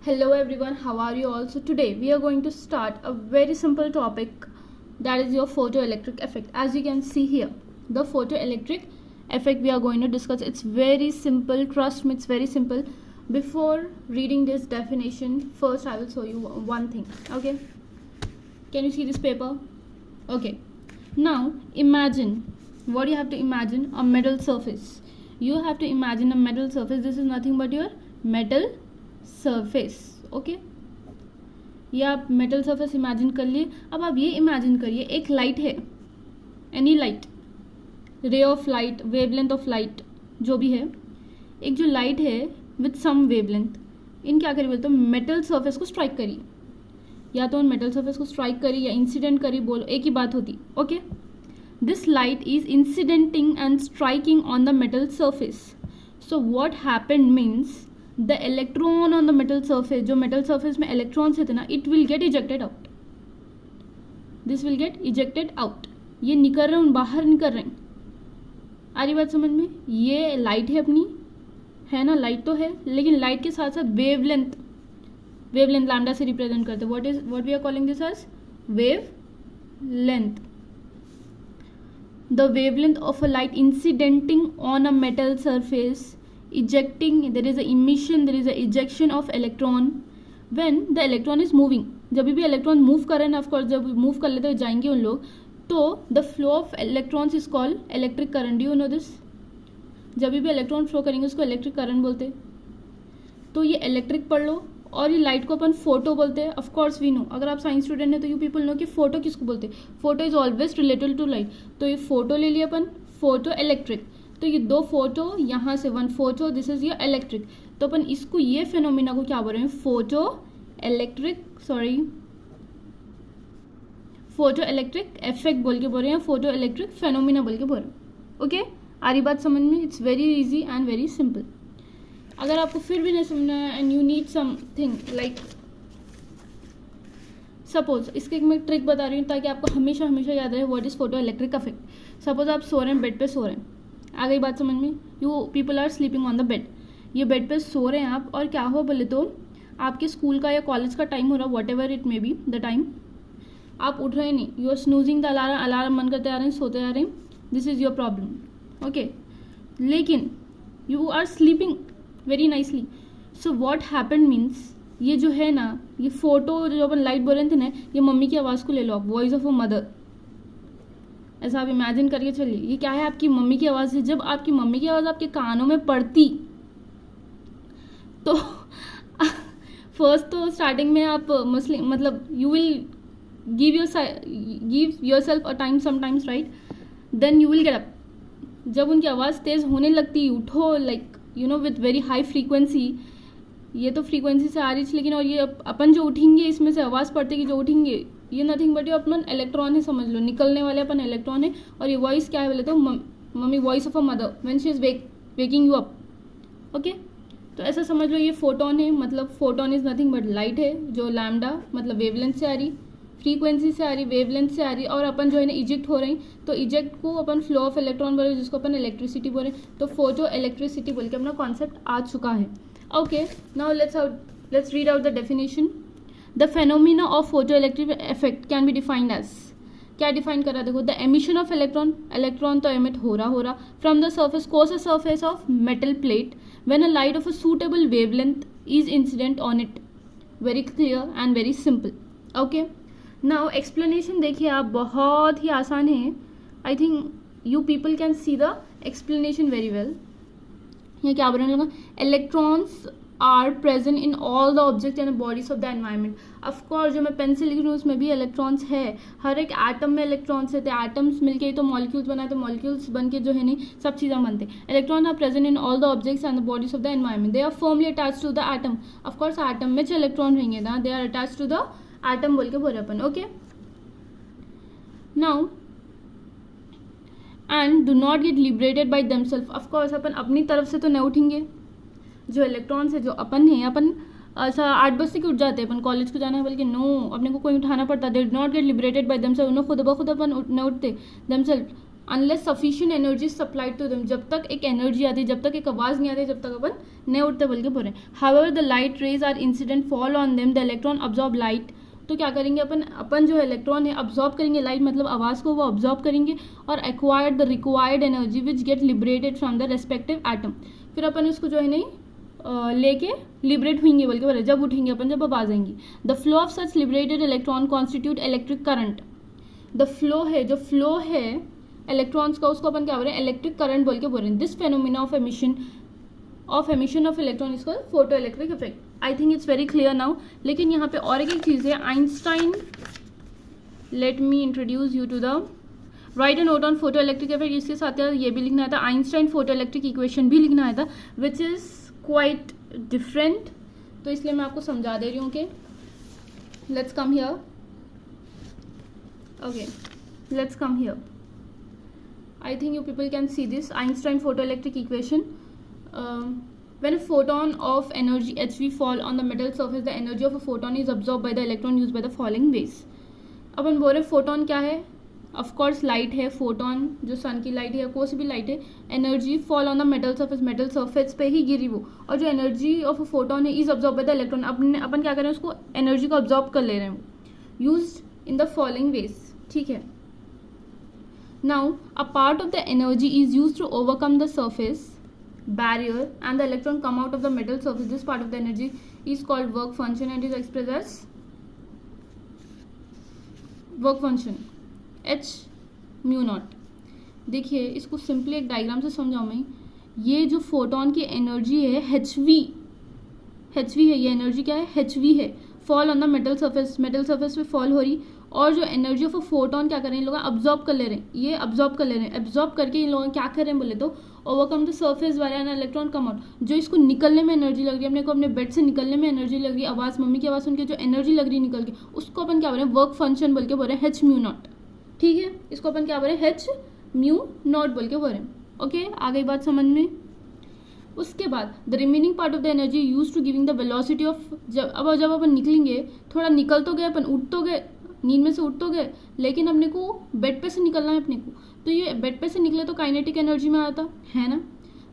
Hello everyone, how are you all? So today we are going to start a very simple topic, that is your photoelectric effect. As you can see here, the photoelectric effect we are going to discuss. It's very simple, trust me, it's very simple. Before reading this definition, first I will show you one thing. Okay, can you see this paper? Okay, now imagine what you have to imagine: a metal surface. You have to imagine a metal surface. This is nothing but your metal surface. Okay, ये आप metal surface imagine कर लिए. अब आप ये imagine करिए एक light है, any light, ray of light, wavelength of light, जो भी है, एक जो लाइट है विथ सम वेवलेंथ, इन क्या करिए बोलते हो, मेटल सरफेस को स्ट्राइक करिए. या तो मेटल सरफेस को स्ट्राइक करिए या इंसिडेंट करिए, बोलो एक ही बात होती. Okay, this light is incidenting and striking on the metal surface. So what happened means the electron on the metal surface, जो मेटल सर्फेस में इलेक्ट्रॉन्स थे ना, it will get ejected out. This will get ejected out. ये निकल रहे हैं, बाहर निकल रहे हैं. आ रही बात समझ में? ये लाइट है अपनी, है ना, लाइट तो है, लेकिन लाइट के साथ साथ वेवलेंथ लैम्डा से रिप्रेजेंट करते हैं. What we are calling this as wavelength. The wavelength of a light incidenting on a metal surface, ejecting, there is a emission, there is a ejection of electron when the electron is moving. जब भी electron move कर रहे हैं ना, of course जब move कर लेते हैं जाएंगे उन लोग, तो the flow of electrons is called electric current. Do you know this? जब भी इलेक्ट्रॉन फ्लो करेंगे उसको इलेक्ट्रिक करंट बोलते हैं. तो ये इलेक्ट्रिक पढ़ लो. और ये लाइट को अपन फोटो बोलते हैं. ऑफकोर्स वी नो, अगर आप साइंस स्टूडेंट हैं तो यू पीपल नो कि फोटो किसको बोलते हैं. Photo is always related to light. तो ये फोटो ले लिया अपन, फोटो इलेक्ट्रिक. तो ये दो फोटो यहाँ से, one photo, this is your electric. तो अपन इसको, ये फिनोमिना को क्या बोल रहे हैं, फोटो इलेक्ट्रिक इफेक्ट बोल के बोल रहे हैं, फोटो इलेक्ट्रिक फिनोमिना बोल के बोल रहे हैं. ओके, आ रही बात समझ में? It's very easy and very simple. अगर आपको फिर भी नहीं समझना है and you need something like, suppose इसके मैं ट्रिक बता रही हूँ ताकि आपको हमेशा हमेशा याद रहे what is photo electric effect. Suppose आप सो रहे हैं, बेड पे सो रहे हैं. आ गई बात समझ में? You people are sleeping on the bed. ये बेड पे सो रहे हैं आप, और क्या हो बोले तो आपके स्कूल का या कॉलेज का टाइम हो रहा, whatever it may be the time. आप उठ रहे नहीं, you are snoozing the alarm मन करते आ रहे हैं, सोते आ रहे हैं. This is your problem. Okay, लेकिन you are sleeping very nicely. So what happen means, ये जो है ना, ये फोटो जो अपन लाइट बोल रहे थे ना, ये मम्मी की आवाज़ को ले लो आप, वॉइस ऑफ अ मदर. ऐसा आप इमेजिन करके चलिए, ये क्या है, आपकी मम्मी की आवाज़ है. जब आपकी मम्मी की आवाज़ आपके कानों में पड़ती, तो फर्स्ट तो स्टार्टिंग में आप मुस्लिम, मतलब you will give yourself a time sometimes, right. Then you will get up. जब उनकी आवाज़ तेज़ होने लगती, उठो, like you know, with very high frequency. ये तो फ्रीक्वेंसी से आ रही थी, लेकिन और ये अपन जो उठेंगे, इसमें से आवाज़ पड़ती कि जो उठेंगे, ये नथिंग बट ये अपन इलेक्ट्रॉन है, समझ लो, निकलने वाले अपन इलेक्ट्रॉन है. और ये वॉइस क्या है बोले तो mummy, voice of a mother when she is waking you up. Okay, तो ऐसा समझ लो ये फोटोन है. मतलब photon is nothing but light है, जो लैम्डा मतलब वेवलेंथ से आ रही, फ्रीक्वेंसी से आ रही, वेवलेंथ से आ रही. और अपन जो है ना इजेक्ट हो रही, तो इजेक्ट को अपन फ्लो ऑफ इलेक्ट्रॉन बोल रहे हैं, जिसको अपन इलेक्ट्रिसिटी बोल रहे हैं. तो फोटो इलेक्ट्रिसिटी बोल के अपना कॉन्सेप्ट आ चुका है. Okay, now let's read out the definition. The phenomena of photoelectric effect can be defined as, क्या डिफाइन करा देखो, द एमिशन ऑफ इलेक्ट्रॉन तो एमिट हो रहा from the surface, cause a surface of metal plate when a light of a suitable wavelength is incident on it. Very clear and very simple. Okay, now explanation देखिए आप, बहुत ही आसान है. I think you people can see the explanation very well. ये क्या बोलने लगा, electrons are present in all the object and bodies of the environment. Of course जो मैं पेन से लिख रही हूँ उसमें भी इलेक्ट्रॉन्स है. हर एक एटम में इलेक्ट्रॉन्स रहते हैं. एटम्स मिलके ही तो मॉलिक्यूल्स बनाए, तो मॉलिक्यूल्स बन के जो है नहीं सब चीज़ें बनते हैं. Electron are present in all the objects and the bodies of the environment. They are firmly attach to the atom. Of course atom में जो इलेक्ट्रॉन रहेंगे ना, they are attach to the atom बोल के बोले अपन. Okay, now and do not get liberated by themselves. Of course अपन अपनी तरफ से तो नहीं उठेंगे. जो इलेक्ट्रॉन्स है, जो अपन है, अपन ऐसा 8 बजे के उठ जाते हैं, अपन कॉलेज को जाना है बल्कि, नो, अपने को कोई उठाना पड़ता. They do not get liberated by themselves. उन्हें खुद ब खुद अपन न उठते themselves. Unless sufficient energy supplied to them, जब तक एक एनर्जी आती है, जब तक एक आवाज़ नहीं आती, जब तक अपन नहीं उठते बोल के बोल रहे हैं. However the light rays are incident fall on them, the electron absorb light. तो क्या करेंगे अपन जो इलेक्ट्रॉन है अब्जॉर्ब करेंगे लाइट, मतलब आवाज़ को वो अब्जॉर्ब करेंगे और acquired the required energy which get liberated from the respective atom. फिर अपन उसको जो है नहीं लेके लिबरेट होंगे बोल के बोल रहे, जब उठेंगे अपन, जब आवाज आएंगी. The flow of such liberated electron constitute electric current. The flow है, जो फ्लो है इलेक्ट्रॉन्स का, उसको अपन क्या बोल रहे हैं, इलेक्ट्रिक करंट बोल के बोल रहे हैं. This phenomena of emission of electron is called photo electric effect. I think it's very clear now. लेकिन यहाँ पे और एक चीज़ है, Einstein, let me introduce you to the right a note on photo electric effect. इसके साथ ये भी लिखना था, आइंस्टाइन फोटो इलेक्ट्रिक इक्वेशन भी लिखना था, विच इज़ क्वाइट डिफरेंट. तो इसलिए मैं आपको समझा दे रही हूँ कि let's come here. Okay, let's come here. I think you people can see this Einstein photoelectric equation. When a photon of energy hv fall on the metal surface, the energy of a photon is absorbed by the electron used by the falling waves. अपन बोल रहे photon क्या है, of course light है. Photon जो सन की light है या कोई सी भी लाइट है, energy fall on the metal surface, metal surface पे ही गिरी वो, और जो एनर्जी ऑफ अ फोटोन है is absorb by the electron. अपन क्या कर रहे हैं, उसको एनर्जी को अब्जॉर्ब कर ले रहे हैं, used in the falling veg. ठीक है. Now, a part of the energy is used to overcome the surface barrier and the electron come out of the metal surface. This part of the energy is called work function and is expressed as work function h mu naught. देखिए इसको simply एक diagram से समझाऊँ मैं. ये जो photon की energy है hv है, ये एनर्जी क्या है, hv है. Fall on the metal surface, metal surface पे फॉल हो रही, और जो एनर्जी ऑफ अ फोटोन क्या कर रहे हैं, इन लोग अब्जॉर्ब कर ले रहे हैं. ये अब्जॉर्ब कर ले रहे हैं, अब्जॉर्ब करके इन लोग क्या कर रहे हैं बोले तो ओवरकम द सरफेस वाले एंड इलेक्ट्रॉन कम आउट. जो इसको निकलने में एनर्जी लग रही है, अपने को अपने बेड से निकलने में एनर्जी लग रही है, आवाज़ मम्मी की आवाज़ सुन के जो एनर्जी लग रही है निकल के, उसको अपन क्या बोल रहे हैं, वर्क फंक्शन बोल के बोल रहे हैं, h म्यू नॉट. ठीक है, इसको अपन क्या बोल रहे हैं, h म्यू नॉट बोल के बोल रहे हैं. ओके, आ गई बात समझ में. उसके बाद the remaining part of the energy use to giving the velocity of, जब अपन निकलेंगे, थोड़ा निकल तो गए अपन, उठ तो गए, नींद में से उठ तो गए, लेकिन अपने को बेड पे से निकलना है अपने को. तो ये बेड पे से निकले तो काइनेटिक एनर्जी में आता है ना.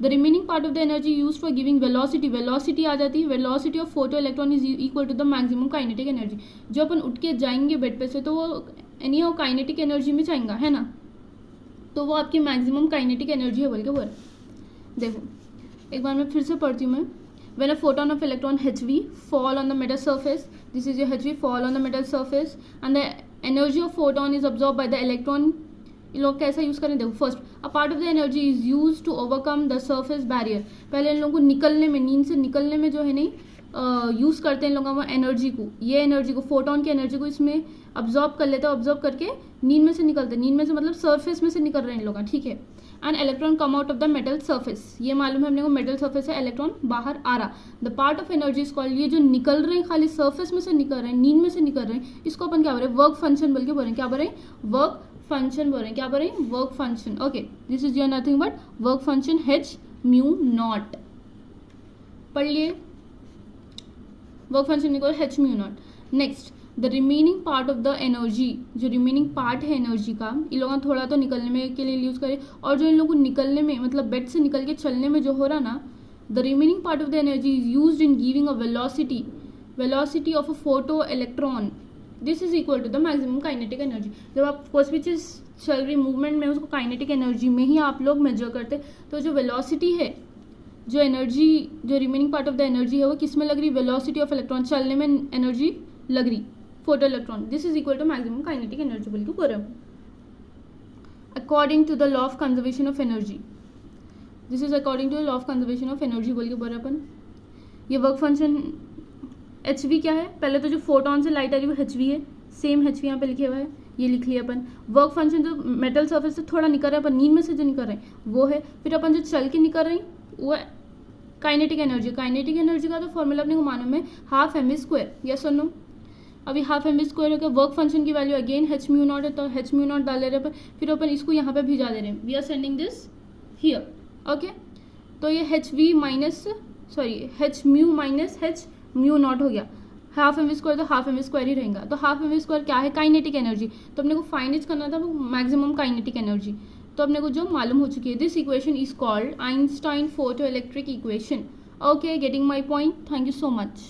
The remaining part of the energy use for giving velocity आ जाती है. Velocity of photo electron is equal to the maximum kinetic energy. जो अपन उठ के जाएंगे बेड पे से तो वो एनी हाउ काइनेटिक एनर्जी में जाएंगा, है ना. तो वो आपकी मैक्सिमम काइनेटिक एनर्जी है बोल के बोल. देखो एक बार मैं फिर से पढ़ती हूँ मैं. When a photon of electron hv fall on the metal surface, this is your hv fall on the metal surface and the energy of photon is absorbed by the electron. ये लोग कैसा यूज़ करें, देखो first a part of the energy is use to overcome the surface barrier. पहले इन लोगों को निकलने में, नींद से निकलने में जो है नहीं यूज़ करते हैं इन लोगों एनर्जी को, ये एनर्जी को, फोटोन की एनर्जी को इसमें अब्जॉर्ब कर लेते हैं. अब्जॉर्ब करके नींद में से निकलते, नींद में से मतलब सरफेस में से निकल रहे हैं इन लोग. ठीक है. And electron come out of the metal surface, ये मालूम है अपने को, मेटल सरफेस है, इलेक्ट्रॉन बाहर आ रहा. The part of energy is called, ये जो निकल रहे हैं खाली सरफेस में से निकल रहे हैं, नींद में से निकल रहे हैं, इसको अपन क्या बोल रहे हैं, वर्क फंक्शन बोल के बोल रहे हैं. क्या बोल रहे हैं, वर्क फंक्शन बोल रहे हैं. क्या बोल रहे हैं, work function. Okay, this is your nothing but work function h mu not. पढ़ लिए, work function equal h mu not. Next the remaining part of the energy, जो रिमेनिंग पार्ट है एनर्जी का, इन लोगों थोड़ा तो निकलने में के लिए यूज़ करे, और जो इन लोगों को निकलने में मतलब बेड से निकल के चलने में जो हो रहा ना, the remaining part of the energy is use in giving a velocity of a photo electron. This is equal to the maximum kinetic energy. जब आप कोई भी चीज़ चल रही मूवमेंट में, उसको काइनेटिक एनर्जी में ही आप लोग मेजर करते, तो जो वेलोसिटी है, जो एनर्जी, जो remaining part of the energy है वो किस में लग रही, वेलोसिटी ऑफ इलेक्ट्रॉन, चलने में एनर्जी लग रही, photo electron. This is equal to maximum kinetic energy बोल के बोल रहे हैं. According to the law of conservation of energy, this is according to the law of conservation of energy बोल के बोल रहे हैं अपन. ये वर्क फंक्शन एच वी क्या है, पहले तो जो फोटोन से लाइट आ रही है वो एच वी है, सेम एच वी यहाँ पे लिखे हुआ है, ये लिख लिया अपन. वर्क फंक्शन जो मेटल सर्फेस से थोड़ा निकल रहा है, अपन नींद में से जो निकल रहे हैं वो है. फिर अपन जो चल के निकल रहे हैं वो काइनेटिक एनर्जी. काइनेटिक एनर्जी का तो फॉर्मूला अपने को मालूम है, हाफ एम स्क्वायर. यस और नो. अभी हाफ एम स्क्वायर हो गया. वर्क फंक्शन की value again h mu not है, तो h म्यू नॉट डाल दे रहे हैं. फिर अपन इसको यहाँ पे भिजा दे रहे हैं, we are sending this here. Okay, तो ये h v minus h mu minus h mu not हो गया. हाफ एम स्क्वायर तो हाफ एम स्क्वायर ही रहेगा. तो हाफ एम स्क्वायर क्या है, काइनेटिक एनर्जी. तो अपने को फाइंड करना था मैक्सिमम काइनेटिक एनर्जी. तो अपने को जो मालूम हो चुकी है, this equation is called Einstein photo electric equation. Okay, getting my point. Thank you so much.